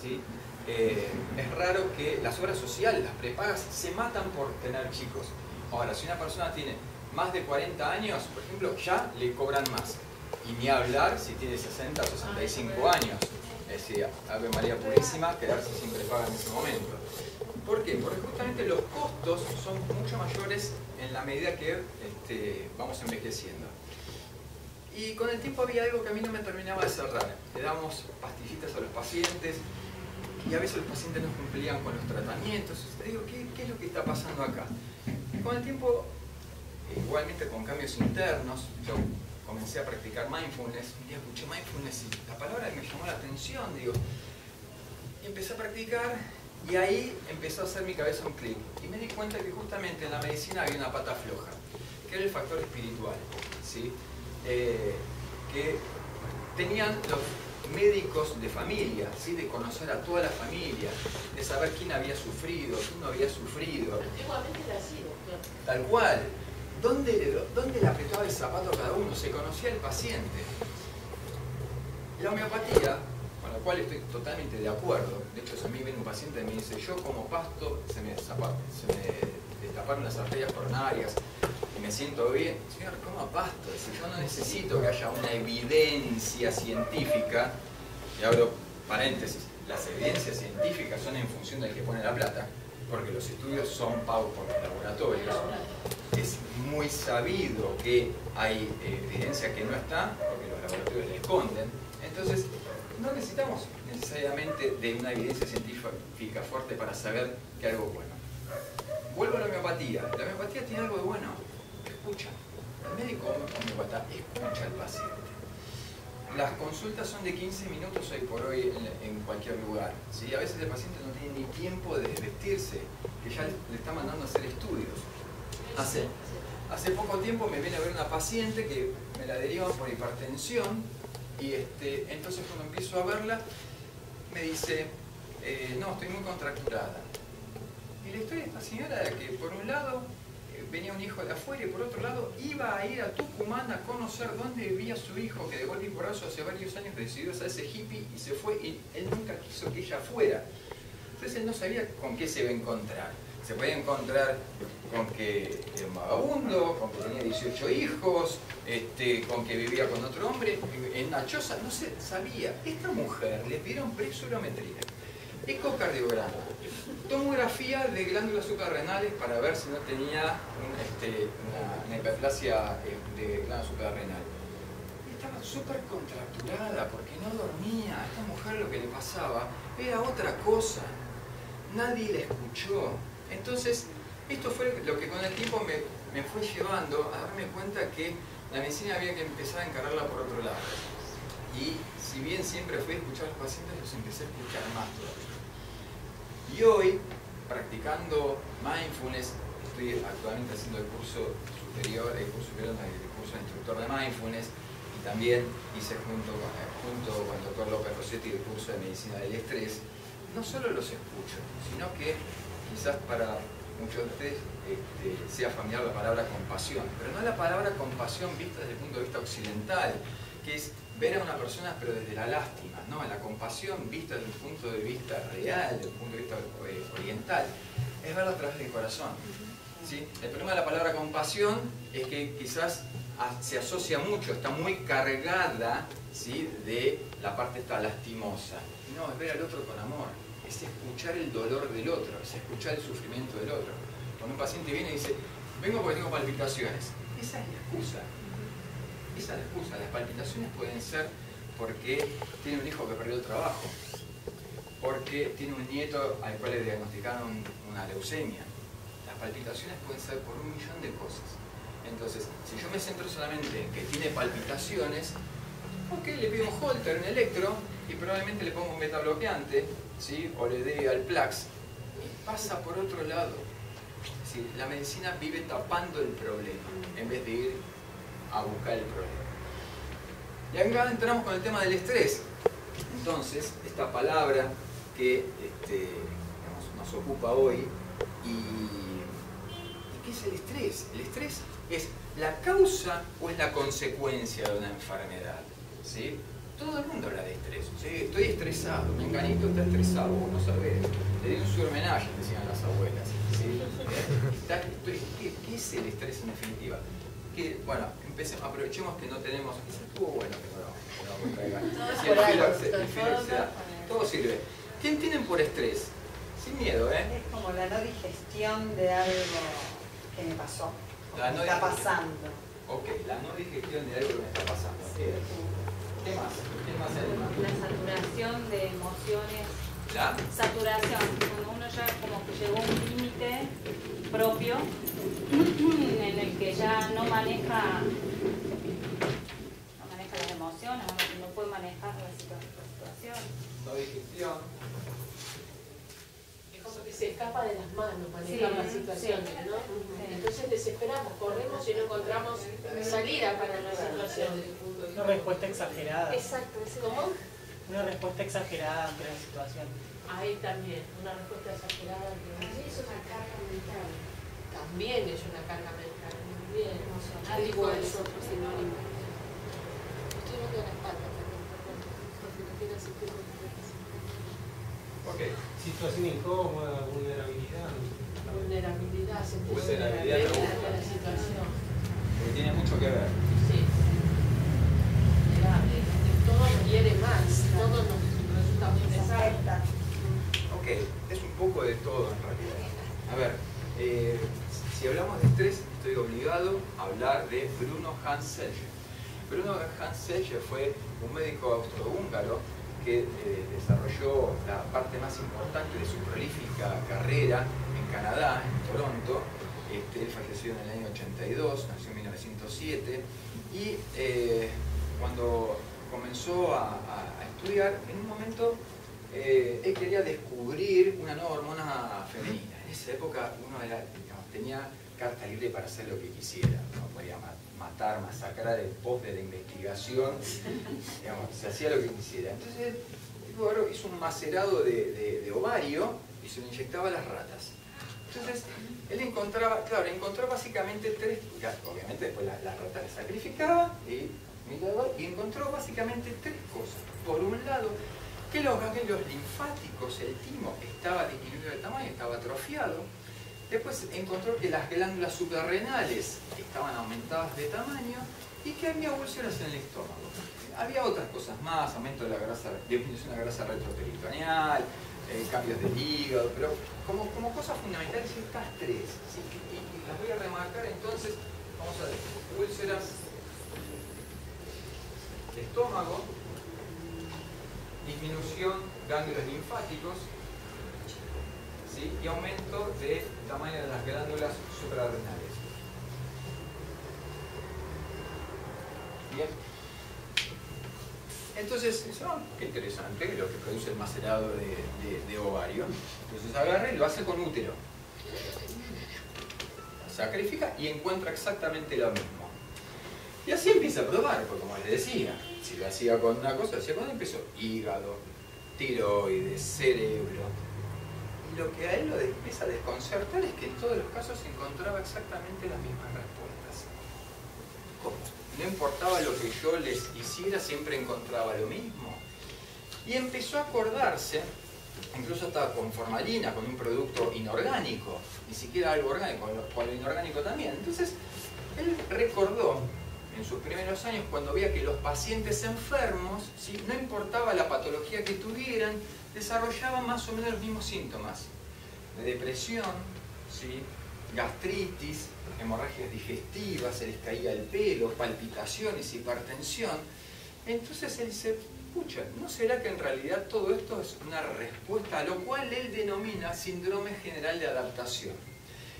¿sí? Es raro que las obras sociales, las prepagas, se matan por tener chicos. Ahora, si una persona tiene más de 40 años, por ejemplo, ya le cobran más. Y ni hablar si tiene 60 o 65 años. Es decir, Ave María Purísima, quedarse sin prepaga en ese momento. ¿Por qué? Porque justamente los costos son mucho mayores en la medida que vamos envejeciendo. Y con el tiempo había algo que a mí no me terminaba de cerrar. Le damos pastillitas a los pacientes y a veces los pacientes no cumplían con los tratamientos. Te digo, ¿qué es lo que está pasando acá? Y con el tiempo, igualmente con cambios internos, yo comencé a practicar mindfulness. Un día escuché mindfulness y la palabra me llamó la atención, digo. Y empecé a practicar y ahí empezó a hacer mi cabeza un clic. Y me di cuenta que justamente en la medicina había una pata floja, que era el factor espiritual, ¿sí? Que tenían los médicos de familia, ¿sí? De conocer a toda la familia, de saber quién había sufrido, quién no había sufrido. Antiguamente era así, doctor. Tal cual. ¿Dónde le apretaba el zapato a cada uno? Se conocía el paciente. La homeopatía, con la cual estoy totalmente de acuerdo, de hecho si a mí viene un paciente y me dice yo como pasto, se me destaparon las arterias coronarias y me siento bien. Señor, coma pasto, si yo no necesito que haya una evidencia científica, y abro paréntesis, las evidencias científicas son en función del que pone la plata, porque los estudios son pagos por los laboratorios. Es muy sabido que hay evidencia que no está, porque los laboratorios la esconden. Entonces, no necesitamos necesariamente de una evidencia científica fuerte para saber que algo es bueno. Vuelvo a la homeopatía. La homeopatía tiene algo de bueno. Escucha. El médico homeopata escucha al paciente. Las consultas son de 15 minutos hoy por hoy en cualquier lugar, ¿sí? A veces el paciente no tiene ni tiempo de desvestirse, que ya le está mandando a hacer estudios. Hace poco tiempo me viene a ver una paciente que me la derivan por hipertensión y entonces cuando empiezo a verla me dice, no, estoy muy contracturada. Y la historia de esta señora era que por un lado venía un hijo de afuera y por otro lado iba a ir a Tucumán a conocer dónde vivía su hijo, que de golpe y porrazo hace varios años decidió hacerse hippie y se fue y él nunca quiso que ella fuera. Entonces él no sabía con qué se iba a encontrar. Se podía encontrar con que era un vagabundo, con que tenía 18 hijos, con que vivía con otro hombre, en una choza, no se sabía. Esta mujer le pidieron presurometría, ecocardiograma, tomografía de glándulas suprarrenales para ver si no tenía una hiperplasia de glándula suprarrenal. Estaba súper contracturada porque no dormía. A esta mujer lo que le pasaba era otra cosa. Nadie la escuchó. Entonces, esto fue lo que con el tiempo me fue llevando a darme cuenta que la medicina había que empezar a encararla por otro lado. Y si bien siempre fui a escuchar a los pacientes, los empecé a escuchar más todavía. Y hoy, practicando mindfulness, estoy actualmente haciendo el curso superior, el curso de instructor de mindfulness, y también hice junto con el doctor López Rossetti el curso de medicina del estrés. No solo los escucho, sino que quizás para muchos de ustedes sea familiar la palabra compasión, pero no la palabra compasión vista desde el punto de vista occidental, que es ver a una persona pero desde la lástima, ¿no? La compasión vista desde un punto de vista real, desde un punto de vista oriental, es verla a través del corazón, ¿sí? El problema de la palabra compasión es que quizás se asocia mucho, está muy cargada, ¿sí? De la parte esta lastimosa. No, es ver al otro con amor, es escuchar el dolor del otro, es escuchar el sufrimiento del otro. Cuando un paciente viene y dice, vengo porque tengo palpitaciones, esa es la excusa. Esa es la excusa. Las palpitaciones pueden ser porque tiene un hijo que perdió el trabajo, porque tiene un nieto al cual le diagnosticaron una leucemia. Las palpitaciones pueden ser por un millón de cosas. Entonces, si yo me centro solamente en que tiene palpitaciones, ok, le pido un holter, un electro, y probablemente le pongo un beta bloqueante, ¿sí? O le dé al Plax. Y pasa por otro lado. Es decir, la medicina vive tapando el problema, en vez de ir a buscar el problema. Y acá entramos con el tema del estrés. Entonces, esta palabra que nos ocupa hoy, ¿y qué es el estrés? El estrés es la causa o es la consecuencia de una enfermedad, ¿sí? Todo el mundo habla de estrés. Sí, estoy estresado, mi enganito está estresado, vos no sabés. Le di un surmenage, decían las abuelas. ¿Sí? ¿Qué es el estrés en definitiva? Que, bueno, aprovechemos que no tenemos. Eso estuvo bueno que no traigan. Todo sirve. ¿Quién tienen por estrés? Sin miedo, ¿eh? Es como la no digestión de algo que me pasó, que está pasando. Ok, la no digestión de algo que me está pasando. ¿Qué más? ¿Qué más hay? La saturación de emociones. ¿La? Saturación, cuando uno ya como que llegó a un límite propio en el que ya no maneja las emociones, no puede manejar la situación. No digestión. Es como que se escapa de las manos manejar las situaciones, ¿no? Entonces desesperamos, corremos y no encontramos salida para la situación. Una respuesta exagerada. Exacto, ¿cómo? Una respuesta exagerada ante la situación. Ahí también, una respuesta exagerada. También es una carga mental. También es una carga mental, muy bien. Emocional, dijo es otro sinónimo. Estoy viendo las patas también, perdón. Porque no tiene sentido. Ok. Situación incómoda, vulnerabilidad. Vulnerabilidad, sentirse Vulnerabilidad vulnerable a la situación. Porque tiene mucho que ver. Sí. Vulnerable, donde todo nos hiere más, todo nos resulta muy pesado. Ok, es un poco de todo en realidad. A ver, si hablamos de estrés, estoy obligado a hablar de Bruno Hans Selye. Bruno Hans Selye fue un médico austrohúngaro que desarrolló la parte más importante de su prolífica carrera en Canadá, en Toronto. Él falleció en el año 82, nació en 1907, y cuando comenzó a estudiar, en un momento él quería descubrir una nueva hormona femenina. En esa época uno tenía carta libre para hacer lo que quisiera, no podía matar, masacrar en pos de la investigación, se hacía lo que quisiera. Entonces hizo un macerado de ovario y se lo inyectaba a las ratas. Entonces él encontraba básicamente tres, obviamente después las ratas le sacrificaba y encontró básicamente tres cosas. Por un lado, que los ganglios linfáticos, el timo, estaba disminuido de tamaño, estaba atrofiado. Después encontró que las glándulas suprarrenales estaban aumentadas de tamaño y que había úlceras en el estómago. Había otras cosas más, aumento de la grasa, disminución de la grasa retroperitoneal, cambios del hígado, pero como cosas fundamentales estas tres. ¿Sí? Y las voy a remarcar entonces. Vamos a ver, úlceras de estómago, disminución de ganglios linfáticos, ¿sí? Y aumento de tamaño de las glándulas suprarrenales. Bien. Entonces, qué interesante lo que produce el macerado de ovario. Entonces agarra y lo hace con útero. Sacrifica y encuentra exactamente lo mismo. Y así empieza a probar, porque como les decía, si lo hacía con una cosa, hacía con otra, empezó hígado, tiroides, cerebro. Y lo que a él lo empieza a desconcertar es que en todos los casos encontraba exactamente las mismas respuestas. ¿Cómo? No importaba lo que yo les hiciera, siempre encontraba lo mismo. Y empezó a acordarse, incluso estaba con formalina, con un producto inorgánico, ni siquiera algo orgánico, con lo inorgánico también. Entonces, él recordó en sus primeros años, cuando veía que los pacientes enfermos, ¿sí?, no importaba la patología que tuvieran, desarrollaban más o menos los mismos síntomas de depresión, ¿sí?, gastritis, hemorragias digestivas, se les caía el pelo, palpitaciones, hipertensión. Entonces él dice, pucha, ¿no será que en realidad todo esto es una respuesta a lo cual él denomina síndrome general de adaptación?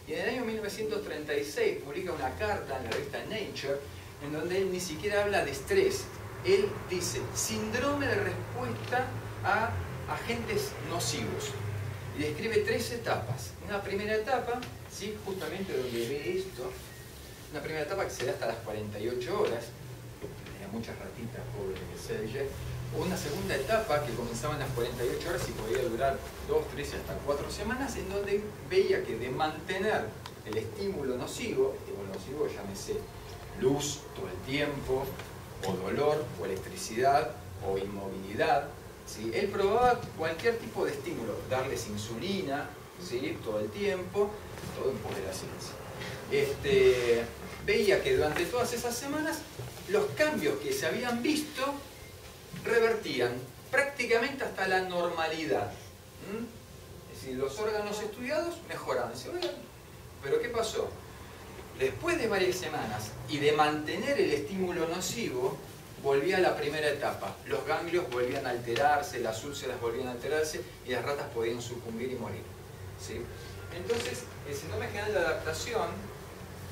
Y en el año 1936 publica una carta en la revista Nature en donde él ni siquiera habla de estrés. Él dice síndrome de respuesta a agentes nocivos. Y describe tres etapas. Una primera etapa, ¿sí?, justamente donde ve esto, una primera etapa que se da hasta las 48 horas, tenía muchas ratitas, pobre Selye. Una segunda etapa que comenzaba en las 48 horas y podía durar 2, 3 y hasta 4 semanas, en donde veía que de mantener el estímulo nocivo llámese luz todo el tiempo, o dolor, o electricidad, o inmovilidad, ¿sí? Él probaba cualquier tipo de estímulo, darles insulina, ¿sí? Todo el tiempo, todo en pos de la ciencia. Veía que durante todas esas semanas los cambios que se habían visto revertían prácticamente hasta la normalidad. Es decir, los órganos estudiados mejoraban. Dice, oigan, ¿pero qué pasó? Después de varias semanas y de mantener el estímulo nocivo, volvía a la primera etapa. Los ganglios volvían a alterarse, las úlceras volvían a alterarse y las ratas podían sucumbir y morir, ¿sí? Entonces, el síndrome general de adaptación,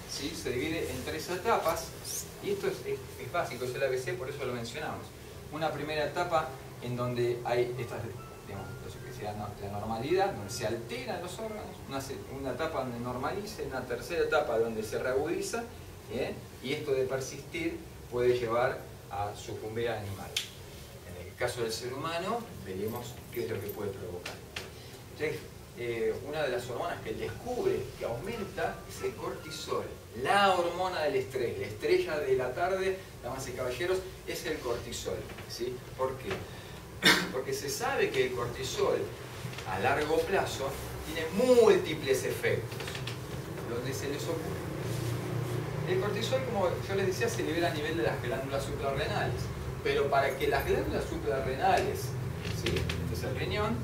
¿sí?, se divide en 3 etapas, y esto es básico, es el ABC, por eso lo mencionamos. Una primera etapa en donde hay estas, digamos, lo que sea la normalidad, donde se alteran los órganos, una etapa donde normaliza, una tercera etapa donde se reagudiza, ¿bien? Y esto de persistir puede llevar a sucumbir al animal. En el caso del ser humano, veremos qué es lo que puede provocar. Entonces, una de las hormonas que él descubre que aumenta es el cortisol, la hormona del estrés, la estrella de la tarde, damas y caballeros, es el cortisol, ¿sí? ¿Por qué? Porque se sabe que el cortisol a largo plazo tiene múltiples efectos, donde se les ocurre. El cortisol, como yo les decía, se libera a nivel de las glándulas suprarrenales, pero para que las glándulas suprarrenales, ¿sí?, este es el riñón,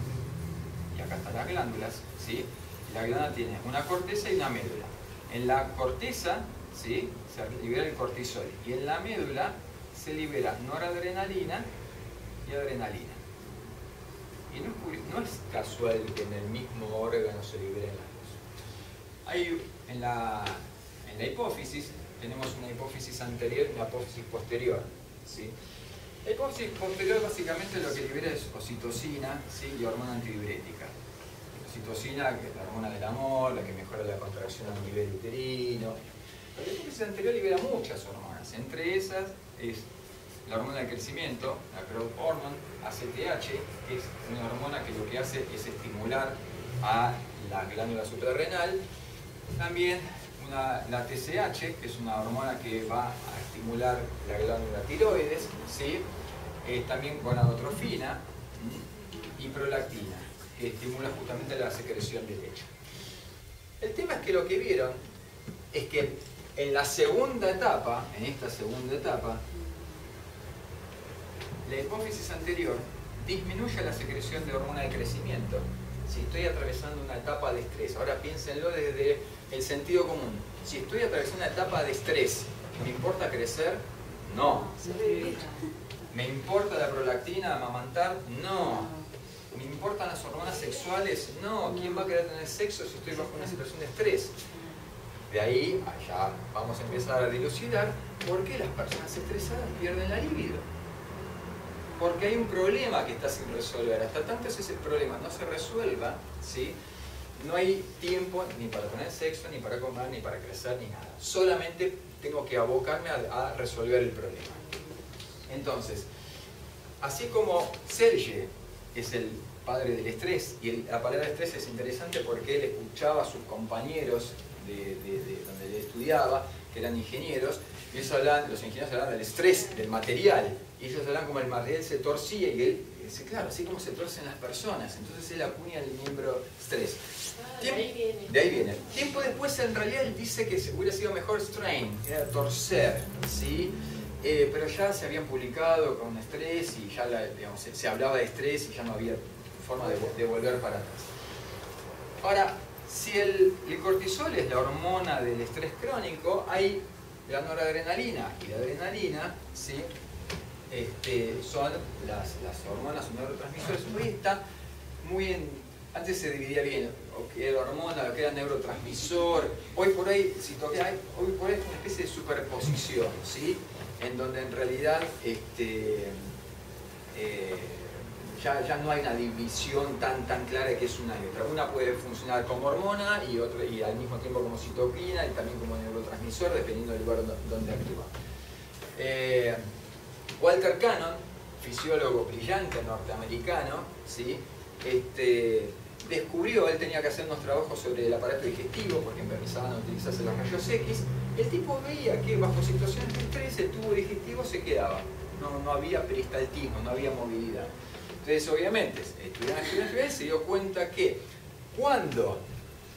y acá están las glándulas, ¿sí?, la glándula tiene una corteza y una médula. En la corteza, ¿sí?, se libera el cortisol, y en la médula se libera noradrenalina y adrenalina. Y no es casual que en el mismo órgano se liberen las dos. Hay en la hipófisis tenemos una hipófisis anterior y una hipófisis posterior, ¿sí? La hipófisis posterior básicamente lo que libera es oxitocina, ¿sí?, y hormona antidiurética. Oxitocina, que es la hormona del amor, la que mejora la contracción a nivel uterino. La hipófisis anterior libera muchas hormonas, entre esas es la hormona del crecimiento, la growth hormone, ACTH, que es una hormona que lo que hace es estimular a la glándula suprarrenal. También la TSH, que es una hormona que va a estimular la glándula tiroides, ¿sí? También gonadotrofina y prolactina, que estimula justamente la secreción de leche. El tema es que lo que vieron es que en la segunda etapa, en esta segunda etapa, la hipófisis anterior disminuye la secreción de hormona de crecimiento. Si estoy atravesando una etapa de estrés, ahora piénsenlo desde el sentido común. Si estoy atravesando una etapa de estrés, ¿me importa crecer? No. ¿Me importa la prolactina, amamantar? No. ¿Me importan las hormonas sexuales? No. ¿Quién va a querer tener sexo si estoy bajo una situación de estrés? De ahí, allá vamos a empezar a dilucidar por qué las personas estresadas pierden la libido. Porque hay un problema que está sin resolver. Hasta tanto ese problema no se resuelva, ¿sí?, no hay tiempo ni para tener sexo, ni para comer, ni para crecer, ni nada. Solamente tengo que abocarme a resolver el problema. Entonces, así como Serge es el padre del estrés, y la palabra estrés es interesante porque él escuchaba a sus compañeros de donde él estudiaba, que eran ingenieros, y ellos los ingenieros hablaban del estrés, del material, y ellos hablaban como el material se torcía, y él dice, claro, así como se torcen las personas. Entonces él acuña el miembro estrés. De ahí viene. De ahí viene. Tiempo después, en realidad, él dice que hubiera sido mejor strain, que era torcer, ¿sí? Pero ya se habían publicado con estrés y ya digamos, se hablaba de estrés y ya no había forma de volver para atrás. Ahora, si el cortisol es la hormona del estrés crónico, hay la noradrenalina y la adrenalina, ¿sí?, son las hormonas neurotransmisores. Hoy está muy en... Antes se dividía bien, o que era hormona, o que era neurotransmisor. Hoy por ahí, hoy por ahí es una especie de superposición, ¿sí?, en donde en realidad ya no hay una división tan clara de que es una y otra. Una puede funcionar como hormona y al mismo tiempo como citoquina y también como neurotransmisor, dependiendo del lugar donde actúa. Walter Cannon, fisiólogo brillante norteamericano, ¿sí?, descubrió, él tenía que hacer unos trabajos sobre el aparato digestivo porque empezaban a utilizarse los rayos X. El tipo veía que bajo situaciones de estrés el tubo digestivo se quedaba no había peristaltismo, no había movilidad. Entonces, obviamente, estudiando, se dio cuenta que cuando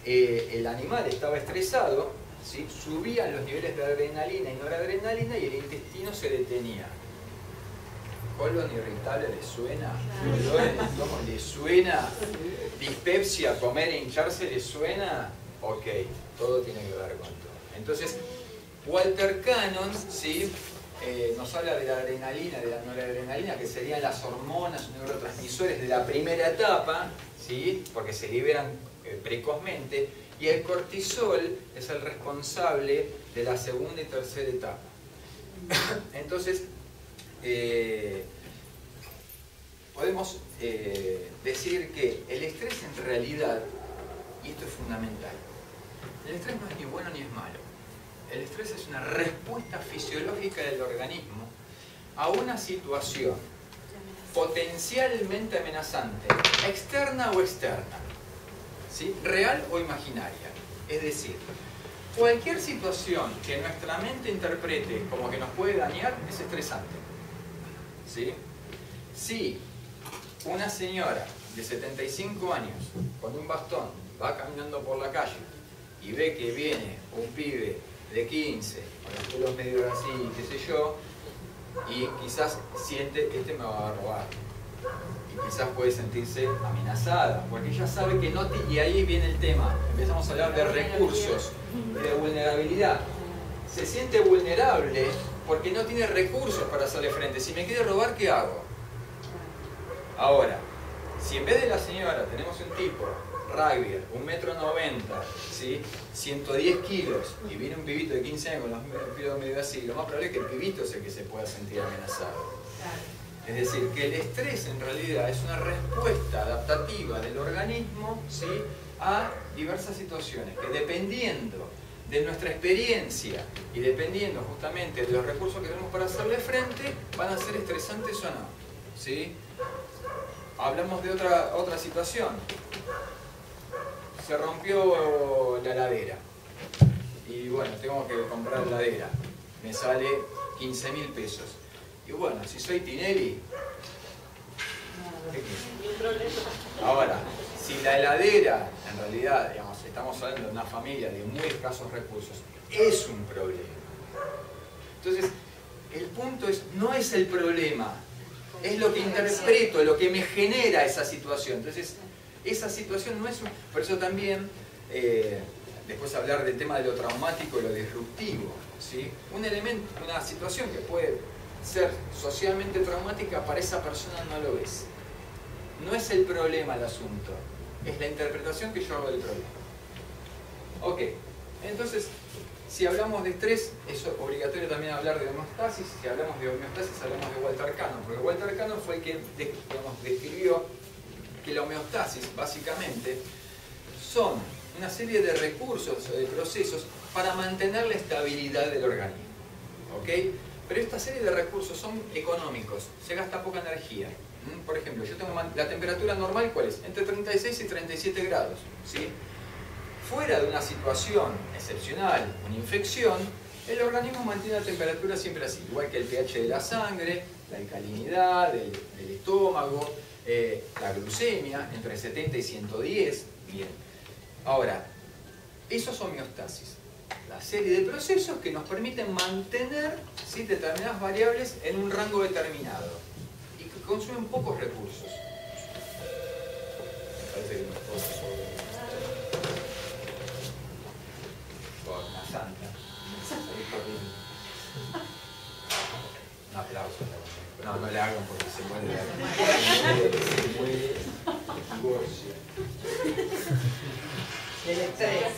el animal estaba estresado, ¿sí?, subían los niveles de adrenalina y noradrenalina y el intestino se detenía. ¿Colon irritable le suena? ¿Cómo le suena? ¿Dispepsia, comer e hincharse le suena? Ok, todo tiene que ver con todo. Entonces, Walter Cannon, ¿sí?, nos habla de la adrenalina, de la noradrenalina, que serían las hormonas, neurotransmisores de la primera etapa, ¿sí?, porque se liberan precozmente, y el cortisol es el responsable de la segunda y tercera etapa. Entonces, podemos decir que el estrés en realidad, y esto es fundamental, el estrés no es ni bueno ni es malo. El estrés es una respuesta fisiológica del organismo a una situación potencialmente amenazante, externa o externa, ¿sí?, real o imaginaria. Es decir, cualquier situación que nuestra mente interprete como que nos puede dañar es estresante, ¿sí? Si una señora de 75 años con un bastón va caminando por la calle y ve que viene un pibe de 15, con los pelos medio así, qué sé yo, y quizás siente, este me va a robar. Y quizás puede sentirse amenazada, porque ella sabe que no y ahí viene el tema. Empezamos a hablar de recursos, de vulnerabilidad. Se siente vulnerable porque no tiene recursos para hacerle frente. Si me quiere robar, ¿qué hago? Ahora, si en vez de la señora tenemos un tipo, rugby, 1,90 m, ¿sí?, 110 kilos, y viene un pibito de 15 años con los pelos medio así, lo más probable es que el pibito es el que se pueda sentir amenazado. Es decir, que el estrés en realidad es una respuesta adaptativa del organismo, ¿sí?, a diversas situaciones, que dependiendo de nuestra experiencia y dependiendo justamente de los recursos que tenemos para hacerle frente, van a ser estresantes o no, ¿sí? Hablamos de otra situación. Se rompió la heladera y bueno, tengo que comprar heladera, me sale 15.000 pesos. Y bueno, si soy Tinelli, ahora, si la heladera, en realidad, digamos, estamos hablando de una familia de muy escasos recursos, es un problema. Entonces, el punto no es el problema, es lo que interpreto, lo que me genera esa situación. Entonces, esa situación no es un... Por eso también, después hablar del tema de lo traumático y lo disruptivo, ¿sí? Un elemento, una situación que puede ser socialmente traumática, para esa persona no lo es. No es el problema el asunto, es la interpretación que yo hago del problema. Ok, entonces, si hablamos de estrés, es obligatorio también hablar de homeostasis. Si hablamos de homeostasis, hablamos de Walter Cannon, porque Walter Cannon fue el que describió que la homeostasis, básicamente, son una serie de recursos o de procesos para mantener la estabilidad del organismo. ¿Ok? Pero esta serie de recursos son económicos, se gasta poca energía. Por ejemplo, yo tengo la temperatura normal, ¿cuál es? Entre 36 y 37 grados. ¿Sí? Fuera de una situación excepcional, una infección, el organismo mantiene la temperatura siempre así, igual que el pH de la sangre, la alcalinidad del estómago, la glucemia, entre 70 y 110. Bien. Ahora, eso es homeostasis. La serie de procesos que nos permiten mantener, ¿sí?, determinadas variables en un rango determinado y que consumen pocos recursos. Me parece que no puedo. Por una santa. Un aplauso. No le hagan porque se muere. Se muere. Divorcio. Del estrés.